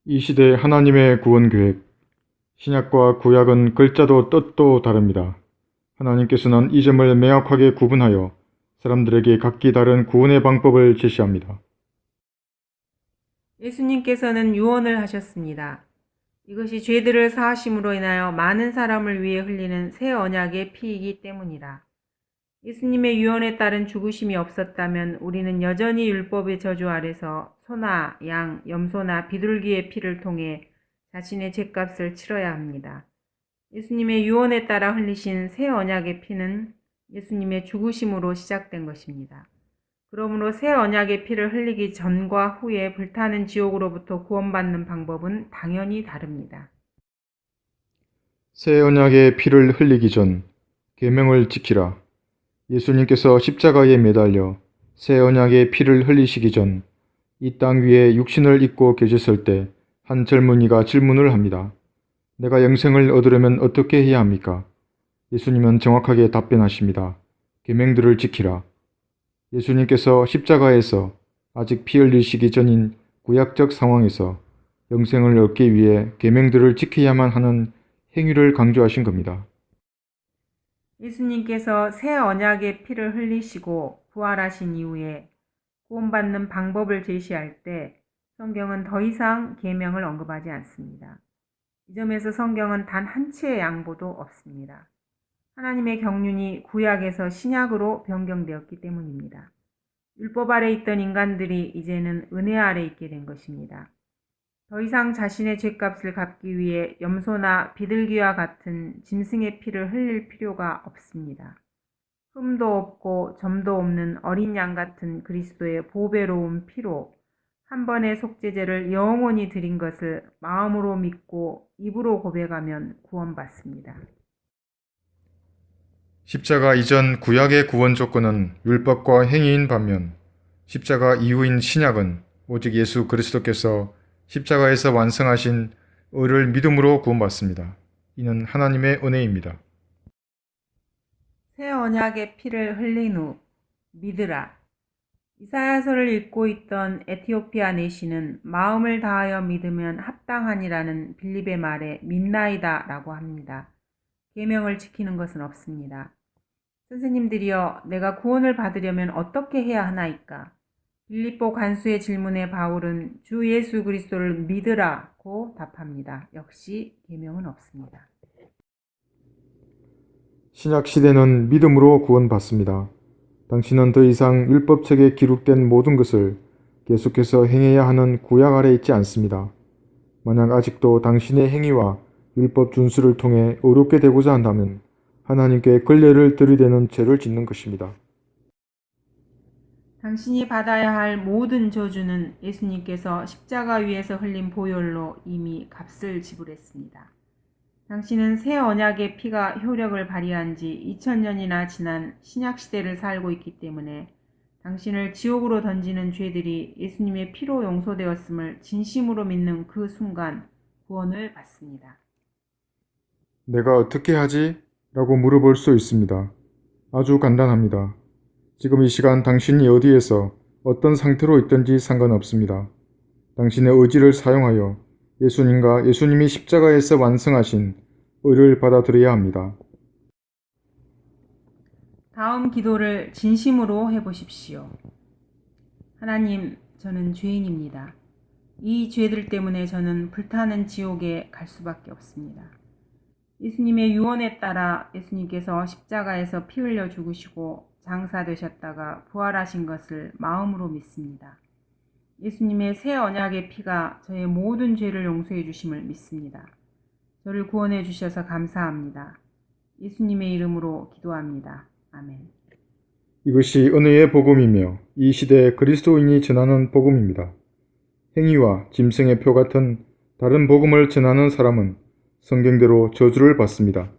이 시대 하나님의 구원 계획, 신약과 구약은 글자도 뜻도 다릅니다. 하나님께서는 이 점을 명확하게 구분하여 사람들에게 각기 다른 구원의 방법을 제시합니다. 예수님께서는 유언을 하셨습니다. 이것이 죄들을 사하심으로 인하여 많은 사람을 위해 흘리는 새 언약의 피이기 때문이라. 예수님의 유언에 따른 죽으심이 없었다면 우리는 여전히 율법의 저주 아래서 소나 양, 염소나 비둘기의 피를 통해 자신의 죄값을 치러야 합니다. 예수님의 유언에 따라 흘리신 새 언약의 피는 예수님의 죽으심으로 시작된 것입니다. 그러므로 새 언약의 피를 흘리기 전과 후에 불타는 지옥으로부터 구원받는 방법은 당연히 다릅니다. 새 언약의 피를 흘리기 전 계명을 지키라. 예수님께서 십자가에 매달려 새 언약의 피를 흘리시기 전 이 땅 위에 육신을 입고 계셨을 때 한 젊은이가 질문을 합니다. 내가 영생을 얻으려면 어떻게 해야 합니까? 예수님은 정확하게 답변하십니다. 계명들을 지키라. 예수님께서 십자가에서 아직 피 흘리시기 전인 구약적 상황에서 영생을 얻기 위해 계명들을 지켜야만 하는 행위를 강조하신 겁니다. 예수님께서 새 언약의 피를 흘리시고 부활하신 이후에 구원받는 방법을 제시할 때 성경은 더 이상 계명을 언급하지 않습니다. 이 점에서 성경은 단 한 치의 양보도 없습니다. 하나님의 경륜이 구약에서 신약으로 변경되었기 때문입니다. 율법 아래 있던 인간들이 이제는 은혜 아래 있게 된 것입니다. 더 이상 자신의 죄값을 갚기 위해 염소나 비둘기와 같은 짐승의 피를 흘릴 필요가 없습니다. 흠도 없고 점도 없는 어린 양 같은 그리스도의 보배로운 피로 한 번의 속죄제를 영원히 드린 것을 마음으로 믿고 입으로 고백하면 구원받습니다. 십자가 이전 구약의 구원 조건은 율법과 행위인 반면 십자가 이후인 신약은 오직 예수 그리스도께서 십자가에서 완성하신 의를 믿음으로 구원받습니다. 이는 하나님의 은혜입니다. 새 언약의 피를 흘린 후 믿으라. 이사야서를 읽고 있던 에티오피아 내시는 마음을 다하여 믿으면 합당하니라는 빌립의 말에 믿나이다 라고 합니다. 계명을 지키는 것은 없습니다. 선생님들이여, 내가 구원을 받으려면 어떻게 해야 하나이까? 빌립보 간수의 질문에 바울은 주 예수 그리스도를 믿으라고 답합니다. 역시 계명은 없습니다. 신약 시대는 믿음으로 구원받습니다. 당신은 더 이상 율법책에 기록된 모든 것을 계속해서 행해야 하는 구약 아래 있지 않습니다. 만약 아직도 당신의 행위와 율법 준수를 통해 의롭게 되고자 한다면 하나님께 걸레를 들이대는 죄를 짓는 것입니다. 당신이 받아야 할 모든 저주는 예수님께서 십자가 위에서 흘린 보혈로 이미 값을 지불했습니다. 당신은 새 언약의 피가 효력을 발휘한 지 2000년이나 지난 신약시대를 살고 있기 때문에 당신을 지옥으로 던지는 죄들이 예수님의 피로 용서되었음을 진심으로 믿는 그 순간 구원을 받습니다. 내가 어떻게 하지? 라고 물어볼 수 있습니다. 아주 간단합니다. 지금 이 시간 당신이 어디에서 어떤 상태로 있든지 상관없습니다. 당신의 의지를 사용하여 예수님과 예수님이 십자가에서 완성하신 의를 받아들여야 합니다. 다음 기도를 진심으로 해보십시오. 하나님, 저는 죄인입니다. 이 죄들 때문에 저는 불타는 지옥에 갈 수밖에 없습니다. 예수님의 유언에 따라 예수님께서 십자가에서 피 흘려 죽으시고 장사되셨다가 부활하신 것을 마음으로 믿습니다. 예수님의 새 언약의 피가 저의 모든 죄를 용서해 주심을 믿습니다. 저를 구원해 주셔서 감사합니다. 예수님의 이름으로 기도합니다. 아멘. 이것이 은혜의 복음이며 이 시대에 그리스도인이 전하는 복음입니다. 행위와 짐승의 표 같은 다른 복음을 전하는 사람은 성경대로 저주를 받습니다.